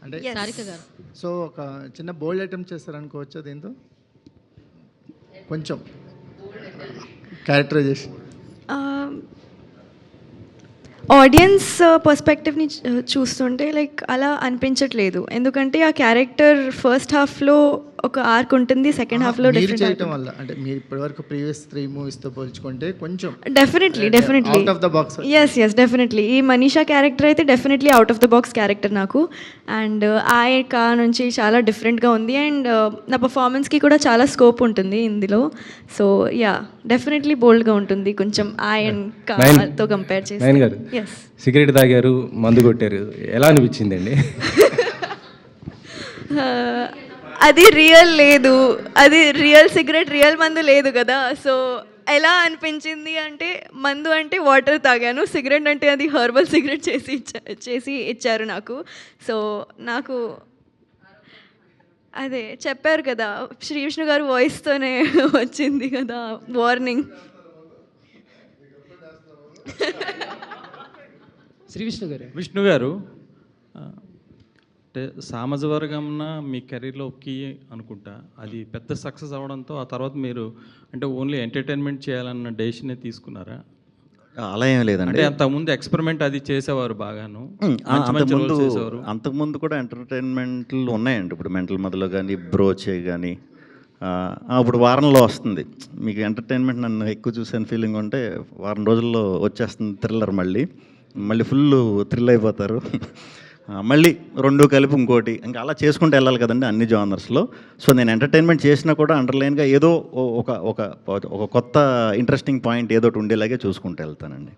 అంటే సారిక గారు. సో ఒక చిన్న బోల్డ్ అటెంప్ట్ చేస్తారనుకోవచ్చా దీంతో? కొంచెం క్యారెక్టరైజేషన్. ఆడియన్స్ పర్స్పెక్టివ్ని చూస్తుంటే లైక్ అలా అనిపించట్లేదు, ఎందుకంటే ఆ క్యారెక్టర్ ఫస్ట్ హాఫ్లో ఒక ఆర్క్ ఉంటుంది, సెకండ్ హాఫ్లో మీరు డిఫరెంట్ చేయటం వల్ల అంటే మీరు ఇప్పటివరకు ప్రీవియస్ 3 మూవీస్తో పోల్చుకుంటే కొంచెం definitely out of the box. Yes definitely ఈ మనీషా క్యారెక్టర్ అయితే definitely out of the box character నాకు. అండ్ కా నుంచి చాలా డిఫరెంట్గా ఉంది, అండ్ నా పర్ఫార్మెన్స్కి కూడా చాలా స్కోప్ ఉంటుంది ఇందులో. సో యా, డెఫినెట్లీ బోల్డ్గా ఉంటుంది కొంచెం అండ్ కాతో కంపేర్ చేసి. నయన్ గారు, ఎస్, సిగరెట్ తాగారు, మందు కొట్టారు, ఎలా అనిపించిందండి? అది రియల్ లేదు, అది రియల్ సిగరెట్ రియల్ మందు లేదు కదా. సో ఎలా అనిపించింది అంటే, మందు అంటే వాటర్ తాగాను, సిగరెట్ అంటే అది హర్బల్ సిగరెట్ చేసి ఇచ్చారు నాకు. సో నాకు అదే చెప్పారు కదా, శ్రీ విష్ణు గారు వాయిస్తోనే వచ్చింది కదా వార్నింగ్. విష్ణు గారు అంటే సామాజ వర్గంన మీ కెరీర్లో కీ అనుకుంటా, అది పెద్ద సక్సెస్ అవ్వడంతో ఆ తర్వాత మీరు అంటే ఓన్లీ ఎంటర్టైన్మెంట్ చేయాలన్న డెసిషనే తీసుకున్నారా? అలా ఏం లేదండి. అంటే అంతకుముందు ఎక్స్పెరిమెంట్ అది చేసేవారు బాగాను, అంతకుముందు కూడా ఎంటర్టైన్మెంట్లు ఉన్నాయండి. ఇప్పుడు మెంటల్ మధ్యలో కానీ, బ్రోచే కానీ, ఇప్పుడు వారంలో వస్తుంది మీకు ఎంటర్టైన్మెంట్. నన్ను ఎక్కువ చూసాను ఫీలింగ్ ఉంటే వారం రోజుల్లో వచ్చేస్తుంది థ్రిల్లర్, మళ్ళీ ఫుల్ థ్రిల్ అయిపోతారు. మళ్ళీ 2 కలిపి ఇంకోటి, ఇంకా అలా చేసుకుంటూ వెళ్ళాలి కదండి అన్ని జానర్స్లో. సో నేను ఎంటర్టైన్మెంట్ చేసినా కూడా అండర్లైన్గా ఏదో ఒక కొత్త ఇంట్రెస్టింగ్ పాయింట్ ఏదో ఉండేలాగే చూసుకుంటూ వెళ్తానండి.